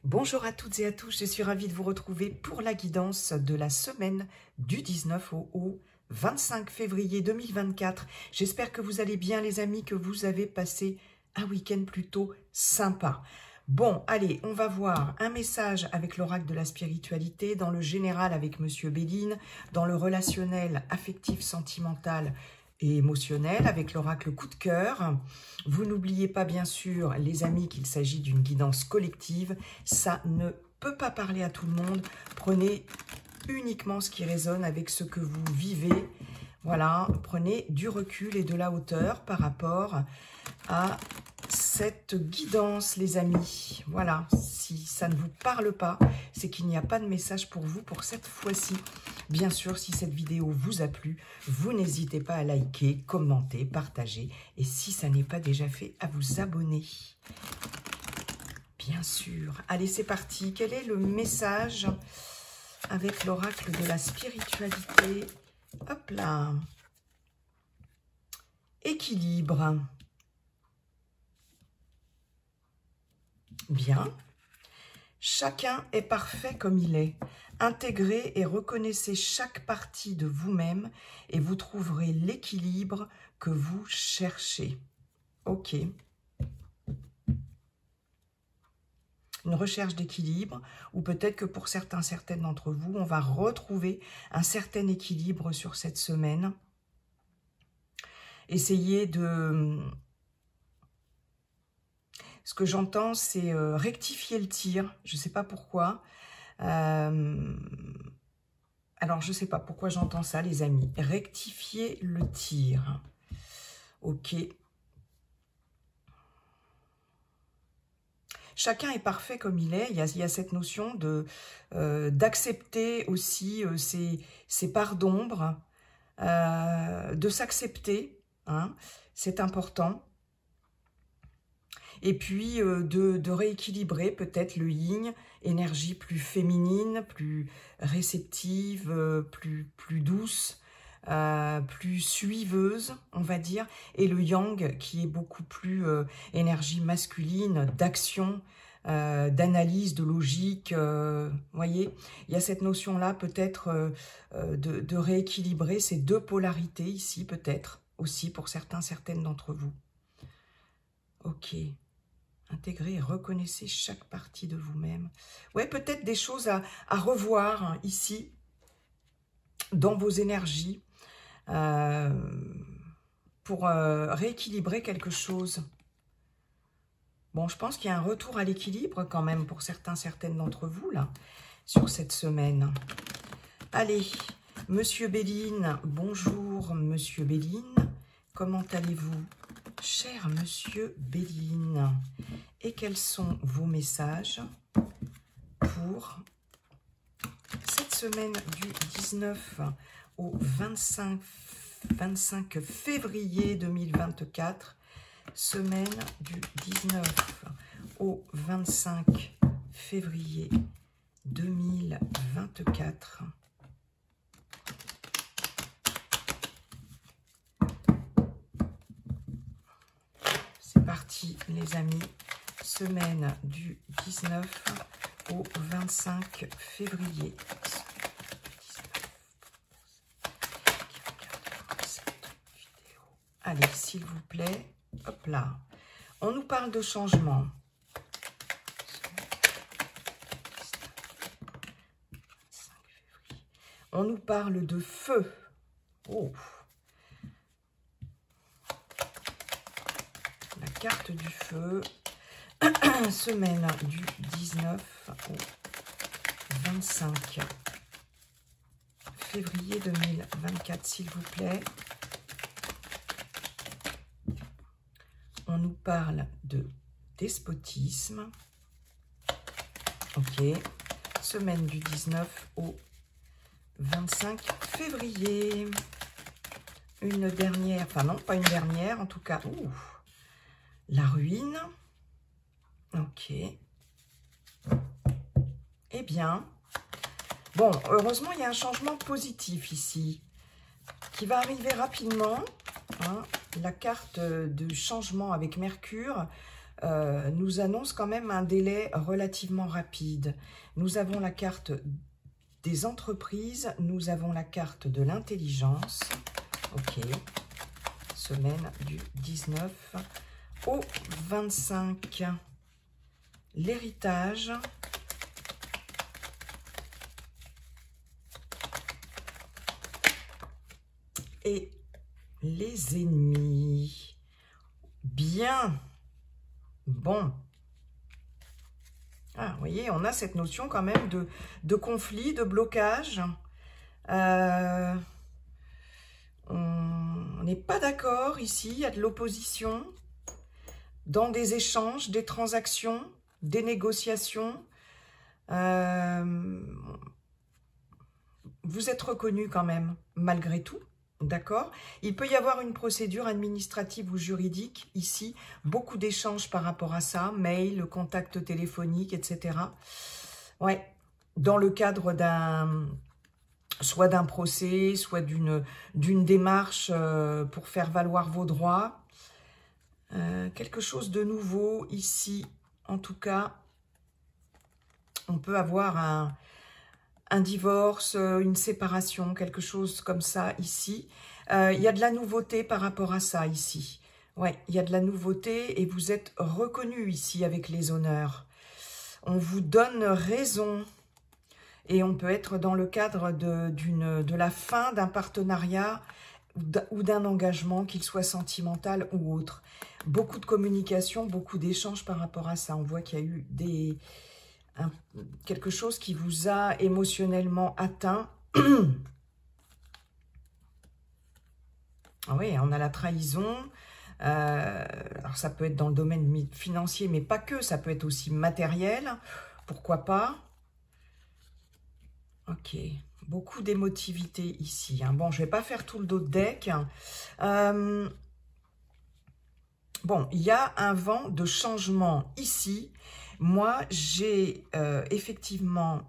Bonjour à toutes et à tous, je suis ravie de vous retrouver pour la guidance de la semaine du 19 au 25 février 2024. J'espère que vous allez bien les amis, que vous avez passé un week-end plutôt sympa. Bon, allez, on va voir un message avec l'oracle de la spiritualité, dans le général avec Monsieur Béline, dans le relationnel, affectif, sentimental et émotionnel avec l'oracle coup de cœur. Vous n'oubliez pas bien sûr les amis qu'il s'agit d'une guidance collective, ça ne peut pas parler à tout le monde, prenez uniquement ce qui résonne avec ce que vous vivez, voilà, prenez du recul et de la hauteur par rapport à cette guidance les amis, voilà, si ça ne vous parle pas, c'est qu'il n'y a pas de message pour vous pour cette fois-ci. Bien sûr, si cette vidéo vous a plu, vous n'hésitez pas à liker, commenter, partager et si ça n'est pas déjà fait, à vous abonner. Bien sûr. Allez, c'est parti. Quel est le message avec l'oracle de la spiritualité? Hop là. Équilibre. Bien. Chacun est parfait comme il est. Intégrez et reconnaissez chaque partie de vous-même et vous trouverez l'équilibre que vous cherchez. Ok. Une recherche d'équilibre, ou peut-être que pour certaines d'entre vous, on va retrouver un certain équilibre sur cette semaine. Essayez de... Ce que j'entends, c'est rectifier le tir. Je ne sais pas pourquoi. Alors, je ne sais pas pourquoi j'entends ça, les amis. Rectifier le tir. Ok. Chacun est parfait comme il est. Il y a cette notion d'accepter aussi ses parts d'ombre, de s'accepter. Hein, c'est important. Et puis de rééquilibrer peut-être le yin, énergie plus féminine, plus réceptive, plus douce, plus suiveuse, on va dire, et le yang qui est beaucoup plus énergie masculine, d'action, d'analyse, de logique, voyez, il y a cette notion-là peut-être de rééquilibrer ces deux polarités ici, peut-être, aussi pour certaines d'entre vous. Ok. Intégrez et reconnaissez chaque partie de vous-même. Ouais, peut-être des choses à revoir hein, ici, dans vos énergies, pour rééquilibrer quelque chose. Bon, je pense qu'il y a un retour à l'équilibre quand même pour certaines d'entre vous, là, sur cette semaine. Allez, Monsieur Béline, bonjour Monsieur Béline, comment allez-vous? Cher Monsieur Béline, et quels sont vos messages pour cette semaine du 19 au 25 février 2024, semaine du 19 au 25 février 2024. Parti les amis, semaine du 19 au 25 février. Allez, s'il vous plaît, hop là. On nous parle de changement. On nous parle de feu. Oh. Carte du feu, semaine du 19 au 25 février 2024, s'il vous plaît. On nous parle de despotisme. Ok. Semaine du 19 au 25 février. Une dernière, enfin non, pas une dernière, en tout cas. Ouh. La ruine. Ok. Eh bien. Bon, heureusement, il y a un changement positif ici qui va arriver rapidement. Hein, la carte de changement avec Mercure nous annonce quand même un délai relativement rapide. Nous avons la carte des entreprises, nous avons la carte de l'intelligence. Ok, semaine du 19 au 25. L'héritage. Et les ennemis. Bien. Bon. Ah, vous voyez, on a cette notion quand même de conflit, de blocage. On n'est pas d'accord ici, il y a de l'opposition dans des échanges, des transactions, des négociations. Vous êtes reconnu quand même, malgré tout. D'accord? Il peut y avoir une procédure administrative ou juridique ici, beaucoup d'échanges par rapport à ça, mail, contact téléphonique, etc. Ouais, dans le cadre soit d'un procès, soit d'une démarche pour faire valoir vos droits. Quelque chose de nouveau ici, en tout cas, on peut avoir un divorce, une séparation, quelque chose comme ça ici. Il y a de la nouveauté par rapport à ça ici. Ouais, il y a de la nouveauté et vous êtes reconnu ici avec les honneurs. On vous donne raison et on peut être dans le cadre de la fin d'un partenariat ou d'un engagement, qu'il soit sentimental ou autre. Beaucoup de communication, beaucoup d'échanges par rapport à ça. On voit qu'il y a eu quelque chose qui vous a émotionnellement atteint. Oui, on a la trahison. Alors ça peut être dans le domaine financier, mais pas que. Ça peut être aussi matériel. Pourquoi pas? Ok. Beaucoup d'émotivité ici. Hein. Bon, je ne vais pas faire tout le dos de deck. Bon, il y a un vent de changement ici. Moi, j'ai effectivement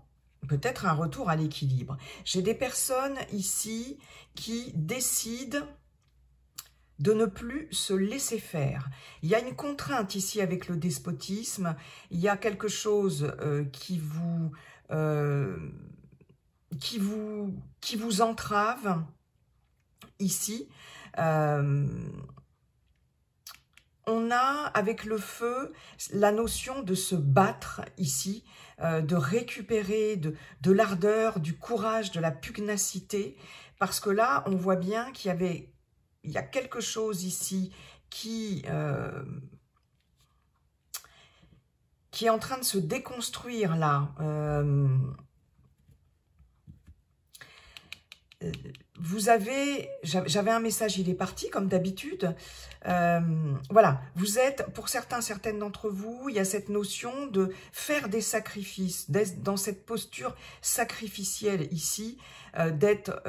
peut-être un retour à l'équilibre. J'ai des personnes ici qui décident de ne plus se laisser faire. Il y a une contrainte ici avec le despotisme. Il y a quelque chose qui vous entrave ici. On a, avec le feu, la notion de se battre ici, de récupérer de l'ardeur, du courage, de la pugnacité, parce que là, on voit bien qu'il y a quelque chose ici qui est en train de se déconstruire là. J'avais un message, il est parti comme d'habitude. Voilà, vous êtes, pour certaines d'entre vous, il y a cette notion de faire des sacrifices, d'être dans cette posture sacrificielle ici, d'être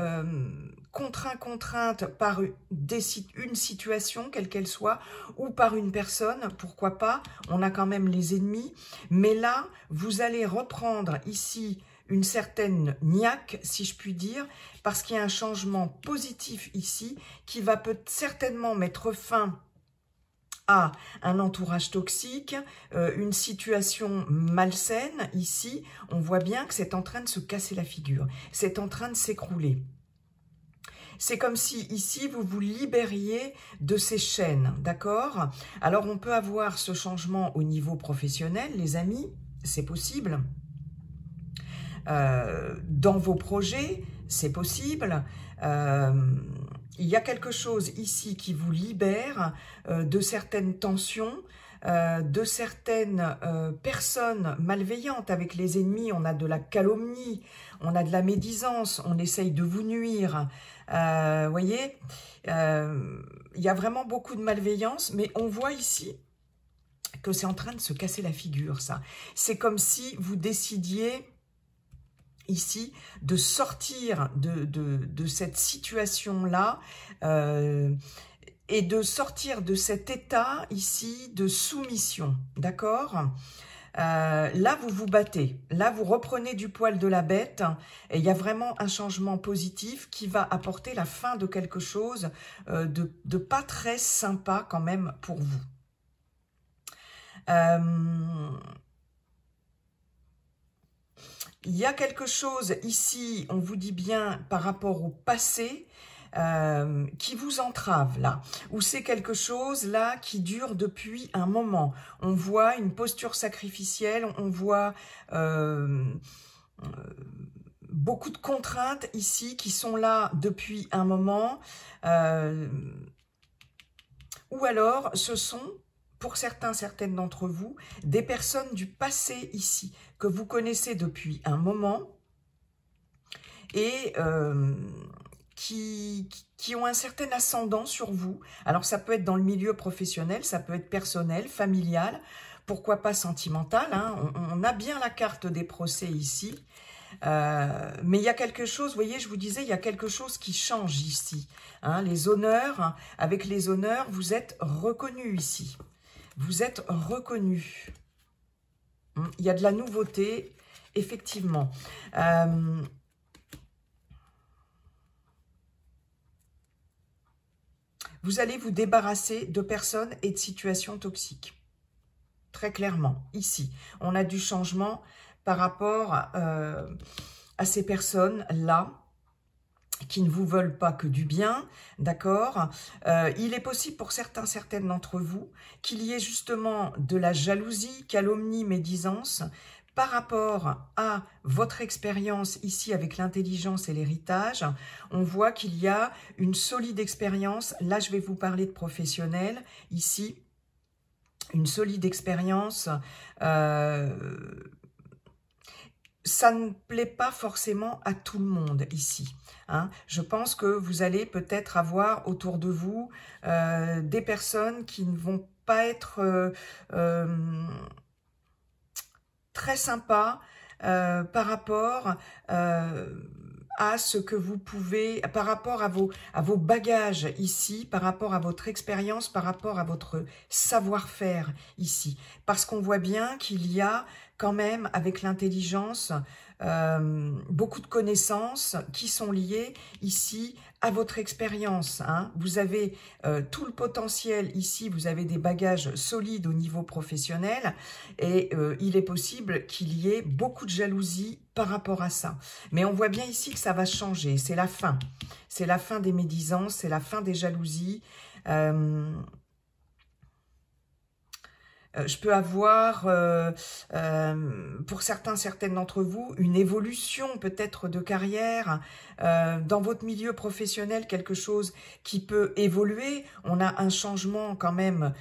contrainte par une situation, quelle qu'elle soit, ou par une personne, pourquoi pas, on a quand même les ennemis, mais là, vous allez reprendre ici une certaine niaque, si je puis dire, parce qu'il y a un changement positif ici qui va certainement mettre fin à un entourage toxique, une situation malsaine. Ici, on voit bien que c'est en train de se casser la figure, c'est en train de s'écrouler. C'est comme si ici, vous vous libériez de ces chaînes, d'accord? Alors, on peut avoir ce changement au niveau professionnel, les amis, c'est possible. Dans vos projets, c'est possible. Il y a quelque chose ici qui vous libère de certaines tensions, de certaines personnes malveillantes. Avec les ennemis, on a de la calomnie, on a de la médisance, on essaye de vous nuire. Voyez, il y a vraiment beaucoup de malveillance, mais on voit ici que c'est en train de se casser la figure, ça. C'est comme si vous décidiez ici, de sortir de cette situation-là et de sortir de cet état ici de soumission, d'accord? Là, vous vous battez, là, vous reprenez du poil de la bête et il y a vraiment un changement positif qui va apporter la fin de quelque chose de pas très sympa quand même pour vous. Il y a quelque chose ici, on vous dit bien par rapport au passé, qui vous entrave là, ou c'est quelque chose là qui dure depuis un moment. On voit une posture sacrificielle, on voit beaucoup de contraintes ici qui sont là depuis un moment, ou alors ce sont, pour certaines d'entre vous, des personnes du passé ici, que vous connaissez depuis un moment, et qui ont un certain ascendant sur vous. Alors ça peut être dans le milieu professionnel, ça peut être personnel, familial, pourquoi pas sentimental, hein. On a bien la carte des procès ici, mais il y a quelque chose, vous voyez, je vous disais, il y a quelque chose qui change ici, hein. Les honneurs, avec les honneurs, vous êtes reconnus ici, vous êtes reconnus. Il y a de la nouveauté, effectivement. Vous allez vous débarrasser de personnes et de situations toxiques. Très clairement, ici, on a du changement par rapport à ces personnes-là qui ne vous veulent pas que du bien, d'accord. Il est possible pour certaines d'entre vous qu'il y ait justement de la jalousie, calomnie, médisance par rapport à votre expérience ici avec l'intelligence et l'héritage. On voit qu'il y a une solide expérience. Là, je vais vous parler de professionnels ici. Une solide expérience. Ça ne plaît pas forcément à tout le monde ici, hein. Je pense que vous allez peut-être avoir autour de vous des personnes qui ne vont pas être très sympas par rapport à ce que vous pouvez, par rapport à vos bagages ici, par rapport à votre expérience, par rapport à votre savoir-faire ici. Parce qu'on voit bien qu'il y a quand même, avec l'intelligence, beaucoup de connaissances qui sont liées ici à votre expérience, hein. Vous avez tout le potentiel ici, vous avez des bagages solides au niveau professionnel et il est possible qu'il y ait beaucoup de jalousie par rapport à ça. Mais on voit bien ici que ça va changer, c'est la fin. C'est la fin des médisances, c'est la fin des jalousies. Je peux avoir, pour certaines d'entre vous, une évolution peut-être de carrière, dans votre milieu professionnel, quelque chose qui peut évoluer. On a un changement quand même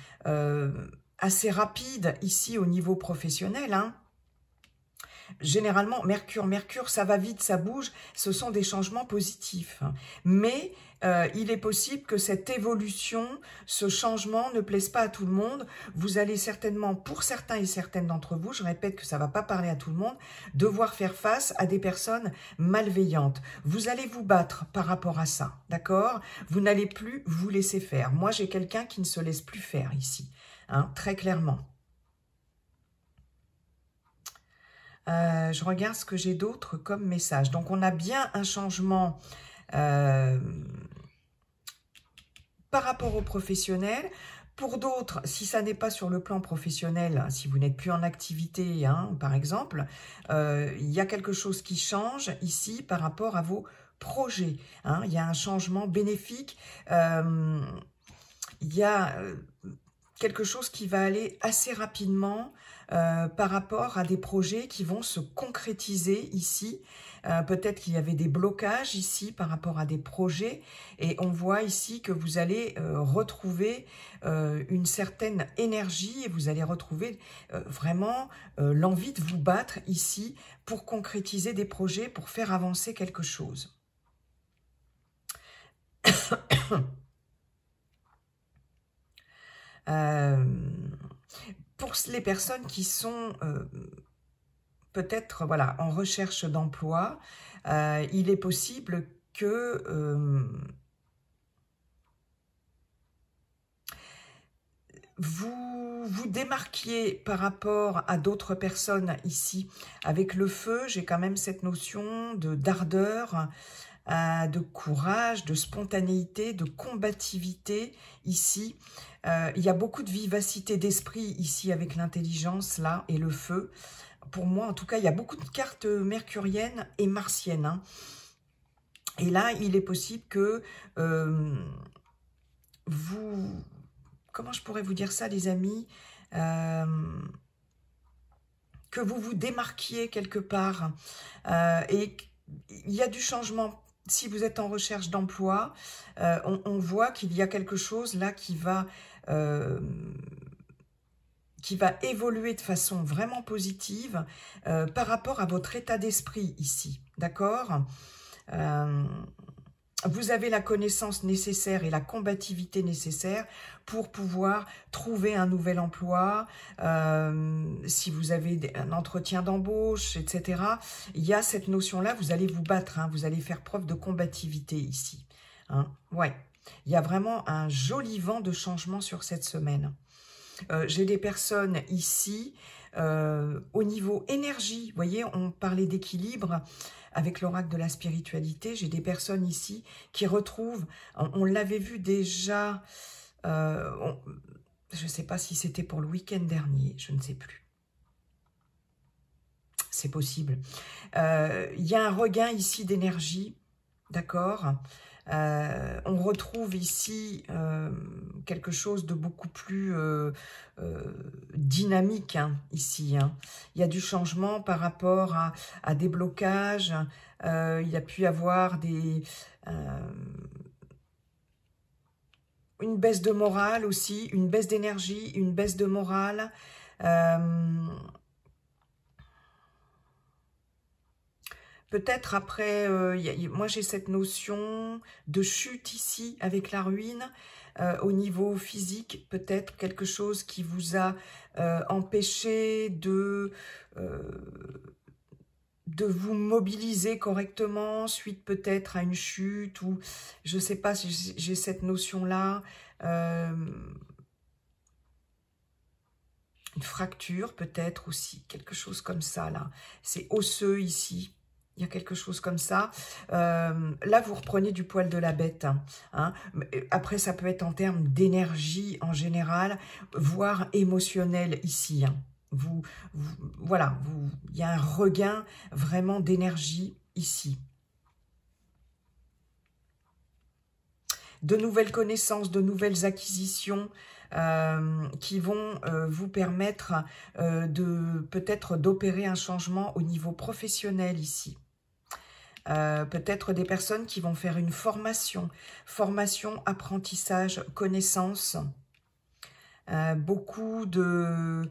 assez rapide ici au niveau professionnel, hein. Généralement, Mercure, ça va vite, ça bouge, ce sont des changements positifs. Mais il est possible que cette évolution, ce changement ne plaise pas à tout le monde. Vous allez certainement, pour certains et certaines d'entre vous, je répète que ça ne va pas parler à tout le monde, devoir faire face à des personnes malveillantes. Vous allez vous battre par rapport à ça, d'accord? Vous n'allez plus vous laisser faire. Moi, j'ai quelqu'un qui ne se laisse plus faire ici, hein, très clairement. Je regarde ce que j'ai d'autre comme message. Donc, on a bien un changement par rapport aux professionnels. Pour d'autres, si ça n'est pas sur le plan professionnel, si vous n'êtes plus en activité, hein, par exemple, il y a quelque chose qui change ici par rapport à vos projets, hein. Il y a un changement bénéfique. Il y a quelque chose qui va aller assez rapidement par rapport à des projets qui vont se concrétiser ici. Peut-être qu'il y avait des blocages ici par rapport à des projets et on voit ici que vous allez retrouver une certaine énergie et vous allez retrouver vraiment l'envie de vous battre ici pour concrétiser des projets, pour faire avancer quelque chose. Pour les personnes qui sont peut-être voilà, en recherche d'emploi, il est possible que vous vous démarquiez par rapport à d'autres personnes ici. Avec le feu, j'ai quand même cette notion d'ardeur, de courage, de spontanéité, de combativité ici. Il y a beaucoup de vivacité d'esprit ici avec l'intelligence là et le feu. Pour moi, en tout cas, il y a beaucoup de cartes mercuriennes et martiennes. Hein. Et là, il est possible que vous... Comment je pourrais vous dire ça, les amis que vous vous démarquiez quelque part. Et il y a du changement. Si vous êtes en recherche d'emploi, on voit qu'il y a quelque chose là qui va évoluer de façon vraiment positive par rapport à votre état d'esprit ici. D'accord ? Vous avez la connaissance nécessaire et la combativité nécessaire pour pouvoir trouver un nouvel emploi, si vous avez un entretien d'embauche, etc. Il y a cette notion-là, vous allez vous battre, hein, vous allez faire preuve de combativité ici. Hein, ouais. Il y a vraiment un joli vent de changement sur cette semaine. J'ai des personnes ici, au niveau énergie, vous voyez, on parlait d'équilibre, avec l'oracle de la spiritualité, j'ai des personnes ici qui retrouvent, on l'avait vu déjà, je ne sais pas si c'était pour le week-end dernier, je ne sais plus. C'est possible. Il y a un regain ici d'énergie, d'accord ? On retrouve ici quelque chose de beaucoup plus dynamique, hein, ici. Hein. Il y a du changement par rapport à des blocages. Il y a pu y avoir une baisse de morale aussi, une baisse d'énergie, une baisse de morale. Peut-être après, moi j'ai cette notion de chute ici avec la ruine, au niveau physique, peut-être quelque chose qui vous a empêché de vous mobiliser correctement, suite peut-être à une chute, ou je ne sais pas si j'ai cette notion-là, une fracture peut-être aussi, quelque chose comme ça là, c'est osseux ici. Il y a quelque chose comme ça. Là, vous reprenez du poil de la bête. Hein. Après, ça peut être en termes d'énergie en général, voire émotionnel ici. Hein. Voilà, il y a un regain vraiment d'énergie ici. De nouvelles connaissances, de nouvelles acquisitions qui vont vous permettre peut-être d'opérer un changement au niveau professionnel ici. Peut-être des personnes qui vont faire une formation, apprentissage, connaissance. Beaucoup de...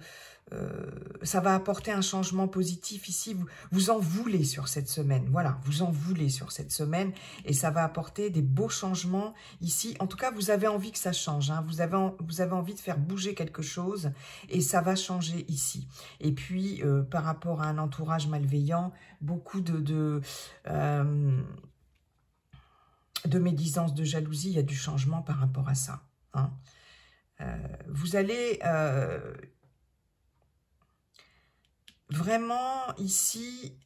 ça va apporter un changement positif ici. Vous en voulez sur cette semaine. Voilà, vous en voulez sur cette semaine. Et ça va apporter des beaux changements ici. En tout cas, vous avez envie que ça change. Hein. Vous avez envie de faire bouger quelque chose. Et ça va changer ici. Et puis, par rapport à un entourage malveillant, beaucoup de médisance, de jalousie. Il y a du changement par rapport à ça. Hein. Vous allez... vraiment, ici,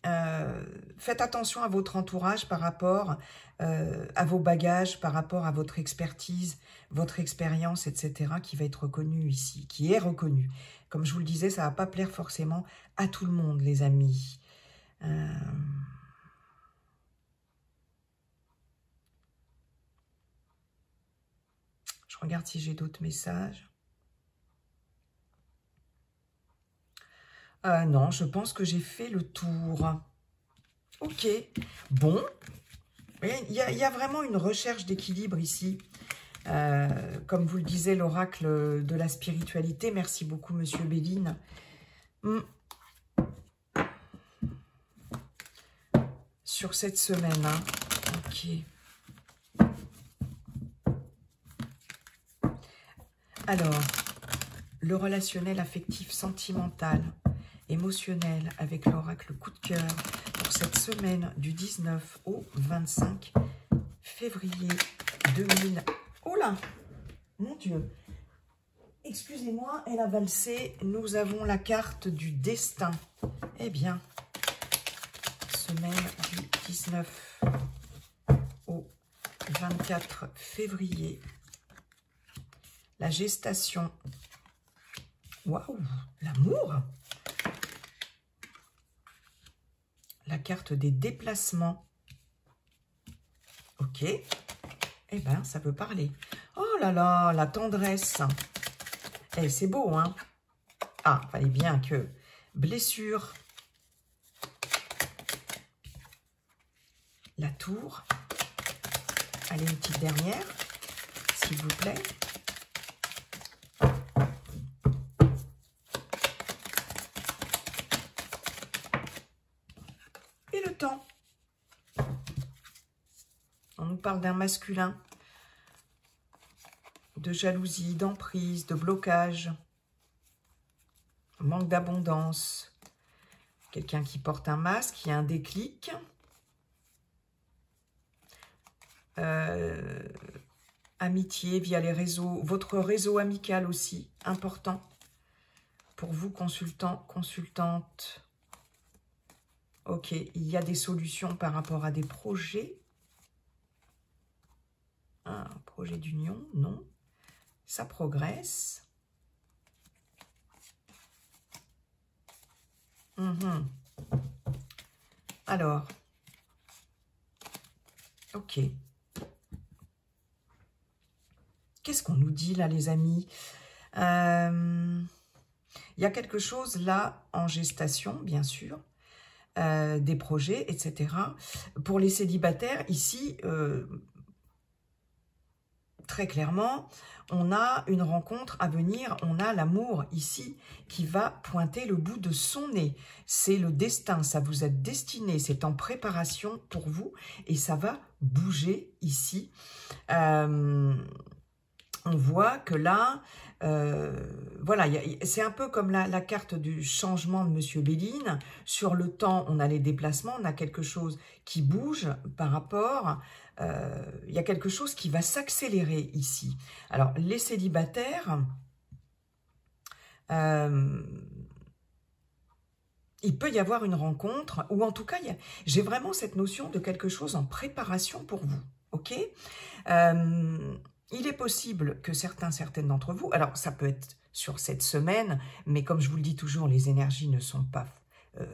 faites attention à votre entourage par rapport à vos bagages, par rapport à votre expertise, votre expérience, etc., qui va être reconnue ici, qui est reconnue. Comme je vous le disais, ça ne va pas plaire forcément à tout le monde, les amis. Je regarde si j'ai d'autres messages. Non, je pense que j'ai fait le tour. Ok, bon. Il y a vraiment une recherche d'équilibre ici. Comme vous le disait l'oracle de la spiritualité. Merci beaucoup, Monsieur Béline. Sur cette semaine. Hein. Ok. Alors, le relationnel affectif sentimental, émotionnel avec l'oracle coup de cœur pour cette semaine du 19 au 25 février 2000. Oh là, mon Dieu. Excusez-moi, elle a valsé. Nous avons la carte du destin. Eh bien, semaine du 19 24 février. La gestation. Waouh, l'amour. La carte des déplacements. Ok. Eh bien, ça peut parler. Oh là là, la tendresse. Eh, c'est beau, hein? Ah, fallait bien que... Blessure. La tour. Allez, une petite dernière, s'il vous plaît. Et le temps. On nous parle d'un masculin, de jalousie, d'emprise, de blocage, manque d'abondance. Quelqu'un qui porte un masque, qui a un déclic. Amitié via les réseaux, votre réseau amical aussi, important pour vous, consultants, consultantes. Ok, il y a des solutions par rapport à des projets. Un projet d'union, non. Ça progresse. Alors, ok. Qu'est-ce qu'on nous dit là, les amis? Il y a quelque chose là en gestation, bien sûr. Des projets, etc. Pour les célibataires, ici, très clairement, on a une rencontre à venir, on a l'amour ici qui va pointer le bout de son nez. C'est le destin, ça vous est destiné, c'est en préparation pour vous et ça va bouger ici. On voit que là, voilà, c'est un peu comme la carte du changement de Monsieur Béline. Sur le temps, on a les déplacements, on a quelque chose qui bouge par rapport, il y a quelque chose qui va s'accélérer ici. Alors, les célibataires, il peut y avoir une rencontre, ou en tout cas, j'ai vraiment cette notion de quelque chose en préparation pour vous, ok? Il est possible que certaines d'entre vous, alors ça peut être sur cette semaine, mais comme je vous le dis toujours, les énergies ne sont pas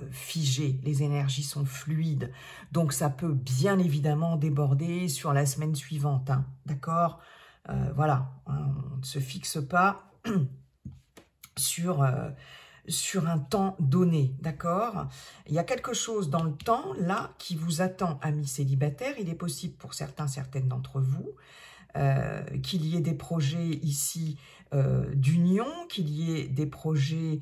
figées, les énergies sont fluides, donc ça peut bien évidemment déborder sur la semaine suivante, hein, d'accord? Voilà, hein, on ne se fixe pas sur un temps donné, d'accord? Il y a quelque chose dans le temps, là, qui vous attend, amis célibataires. Il est possible pour certaines d'entre vous qu'il y ait des projets ici d'union, qu'il y ait des projets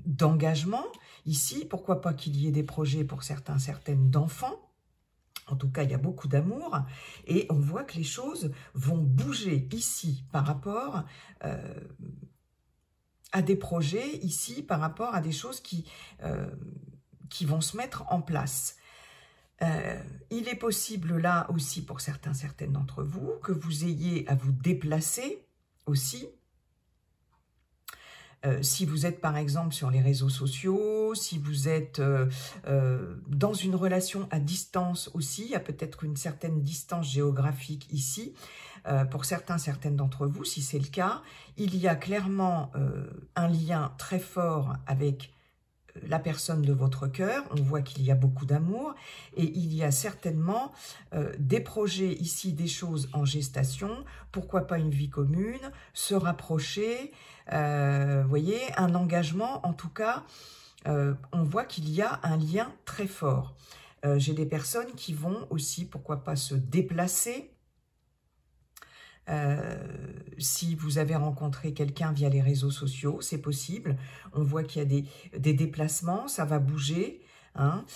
d'engagement ici. Pourquoi pas qu'il y ait des projets pour certaines d'enfants. En tout cas, il y a beaucoup d'amour et on voit que les choses vont bouger ici par rapport à des projets, ici par rapport à des choses qui vont se mettre en place. Il est possible là aussi pour certaines d'entre vous que vous ayez à vous déplacer aussi. Si vous êtes par exemple sur les réseaux sociaux, si vous êtes dans une relation à distance aussi, il y a peut-être une certaine distance géographique ici. Pour certaines d'entre vous, si c'est le cas, il y a clairement un lien très fort avec la personne de votre cœur. On voit qu'il y a beaucoup d'amour et il y a certainement des projets ici, des choses en gestation. Pourquoi pas une vie commune, se rapprocher, vous voyez, un engagement. En tout cas, on voit qu'il y a un lien très fort. J'ai des personnes qui vont aussi, pourquoi pas, se déplacer. Si vous avez rencontré quelqu'un via les réseaux sociaux, c'est possible. On voit qu'il y a des déplacements, ça va bouger. Hein.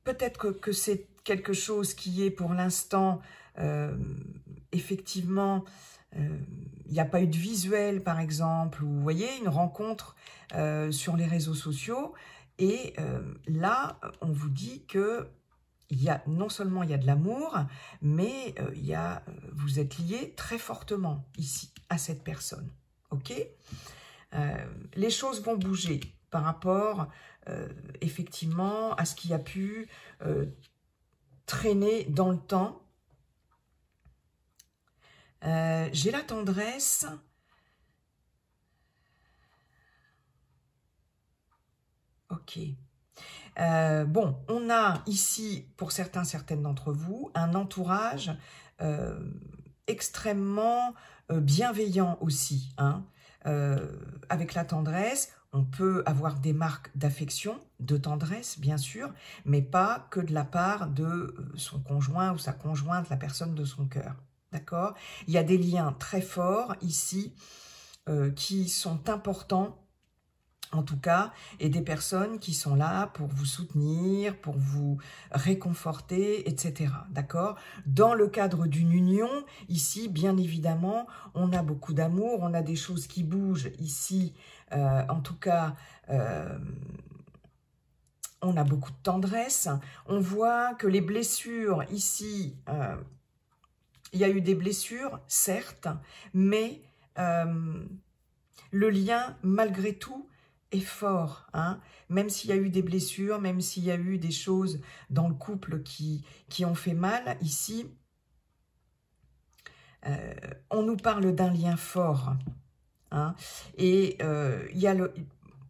Peut-être que c'est quelque chose qui est pour l'instant, effectivement, il n'y a pas eu de visuel, par exemple, ou vous voyez, une rencontre sur les réseaux sociaux. Et là, on vous dit que non seulement il y a de l'amour, mais vous êtes lié très fortement ici à cette personne. Ok, les choses vont bouger par rapport effectivement à ce qui a pu traîner dans le temps. J'ai la tendresse. Ok. Bon, on a ici, pour certaines d'entre vous, un entourage extrêmement bienveillant aussi. Hein. Avec la tendresse, on peut avoir des marques d'affection, de tendresse, bien sûr, mais pas que de la part de son conjoint ou sa conjointe, la personne de son cœur. D'accord? Il y a des liens très forts ici qui sont importants, en tout cas, et des personnes qui sont là pour vous soutenir, pour vous réconforter, etc. D'accord? Dans le cadre d'une union, ici, bien évidemment, on a beaucoup d'amour, on a des choses qui bougent ici, en tout cas, on a beaucoup de tendresse. On voit que les blessures ici, il y a eu des blessures, certes, mais le lien, malgré tout, est fort, hein, même s'il y a eu des blessures, même s'il y a eu des choses dans le couple qui ont fait mal, ici, on nous parle d'un lien fort, hein, et il y a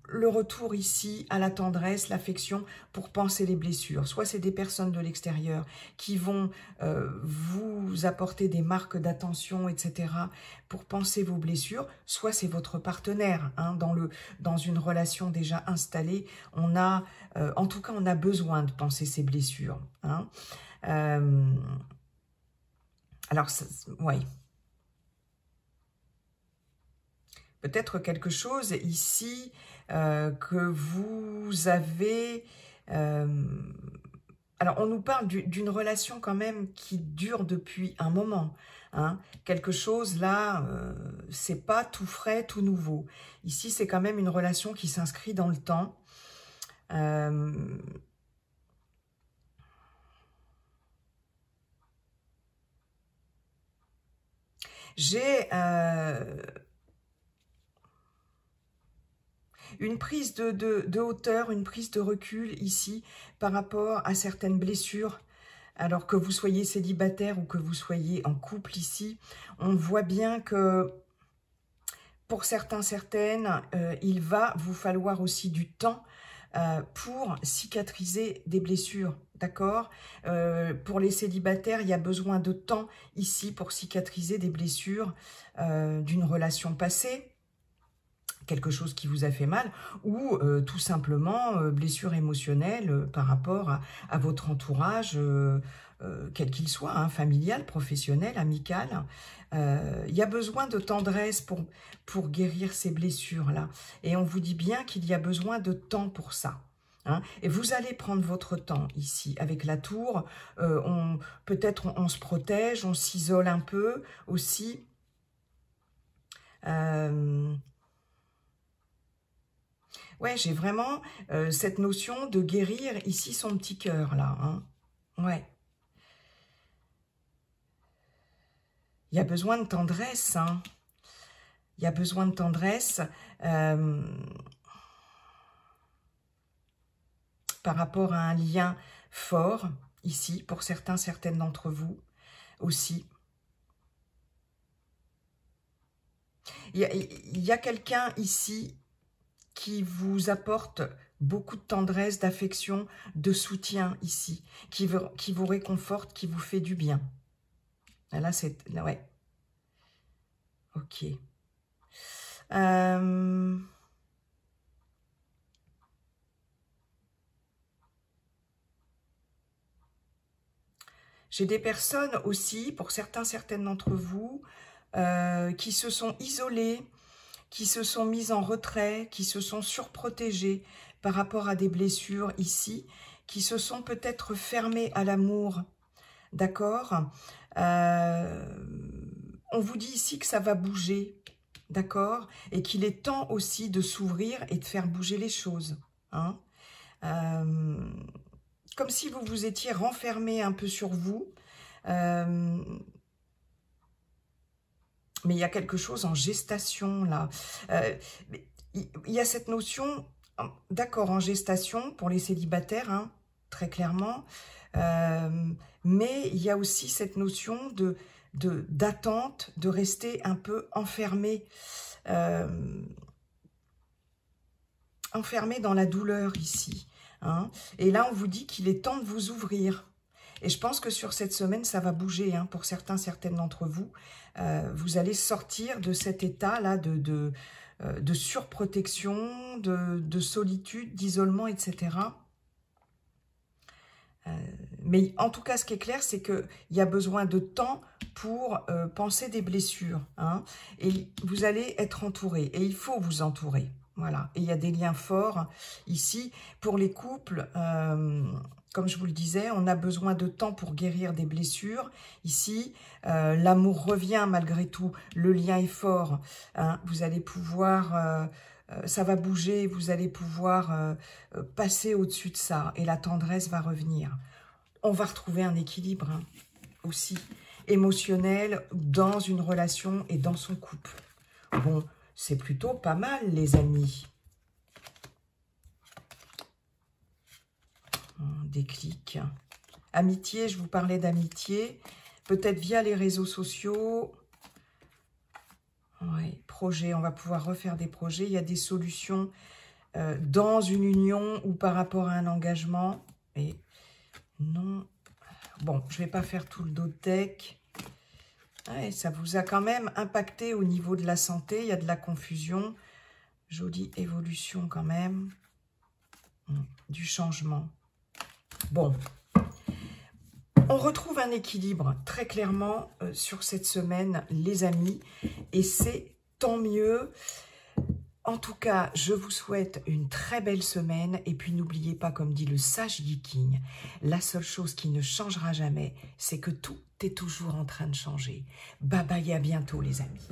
le retour ici à la tendresse, l'affection pour penser les blessures. Soit c'est des personnes de l'extérieur qui vont vous apporter des marques d'attention, etc. pour penser vos blessures, soit c'est votre partenaire. Hein, dans une relation déjà installée, on a, en tout cas, on a besoin de penser ses blessures. Hein. Alors, ouais. Peut-être quelque chose ici que vous avez... alors, on nous parle d'une relation quand même qui dure depuis un moment. Hein. Quelque chose là, c'est pas tout frais, tout nouveau. Ici, c'est quand même une relation qui s'inscrit dans le temps. J'ai... une prise de hauteur, une prise de recul ici par rapport à certaines blessures. Alors que vous soyez célibataire ou que vous soyez en couple ici, on voit bien que pour certaines, il va vous falloir aussi du temps pour cicatriser des blessures, d'accord? Pour les célibataires, il y a besoin de temps ici pour cicatriser des blessures d'une relation passée, quelque chose qui vous a fait mal, ou tout simplement blessure émotionnelle par rapport à votre entourage, quel qu'il soit, hein, familial, professionnel, amical. Il y a besoin de tendresse pour guérir ces blessures-là. Et on vous dit bien qu'il y a besoin de temps pour ça. Hein. Et vous allez prendre votre temps ici. Avec la tour, peut-être on se protège, on s'isole un peu aussi. Ouais, j'ai vraiment cette notion de guérir ici son petit cœur, là. Hein. Ouais. Il y a besoin de tendresse. Hein. Il y a besoin de tendresse par rapport à un lien fort, ici, pour certaines d'entre vous aussi. Il y a quelqu'un ici qui vous apporte beaucoup de tendresse, d'affection, de soutien ici, qui vous réconforte, qui vous fait du bien. Là, c'est... Ouais. Ok. J'ai des personnes aussi, pour certaines d'entre vous, qui se sont isolées, qui se sont mises en retrait, qui se sont surprotégées par rapport à des blessures ici, qui se sont peut-être fermées à l'amour, d'accord? On vous dit ici que ça va bouger, d'accord? Et qu'il est temps aussi de s'ouvrir et de faire bouger les choses. Hein? Comme si vous vous étiez renfermé un peu sur vous. Mais il y a quelque chose en gestation, là. Il y a cette notion d'accord, en gestation pour les célibataires, hein, très clairement. Mais il y a aussi cette notion d'attente, de rester un peu enfermé, enfermé dans la douleur ici. Hein. Et là, on vous dit qu'il est temps de vous ouvrir. Et je pense que sur cette semaine, ça va bouger. Hein, pour certaines d'entre vous. Vous allez sortir de cet état-là de surprotection, de solitude, d'isolement, etc. Mais en tout cas, ce qui est clair, c'est qu'il y a besoin de temps pour penser des blessures. Hein, et vous allez être entouré. Et il faut vous entourer. Voilà. Et il y a des liens forts ici. Pour les couples, comme je vous le disais, on a besoin de temps pour guérir des blessures. Ici, l'amour revient malgré tout. Le lien est fort. Hein, vous allez pouvoir... ça va bouger, vous allez pouvoir passer au-dessus de ça et la tendresse va revenir. On va retrouver un équilibre hein, aussi émotionnel dans une relation et dans son couple. Bon, c'est plutôt pas mal les amis. Déclic. Amitié, je vous parlais d'amitié. Peut-être via les réseaux sociaux. Oui, projet, on va pouvoir refaire des projets. Il y a des solutions dans une union ou par rapport à un engagement. Et non. Bon, je ne vais pas faire tout le dodeck. Ouais, ça vous a quand même impacté au niveau de la santé. Il y a de la confusion. Jolie évolution quand même. Du changement. Bon. On retrouve un équilibre très clairement sur cette semaine, les amis, et c'est tant mieux. En tout cas, je vous souhaite une très belle semaine, et puis n'oubliez pas, comme dit le sage Viking, la seule chose qui ne changera jamais, c'est que tout est toujours en train de changer. Bye bye, à bientôt les amis.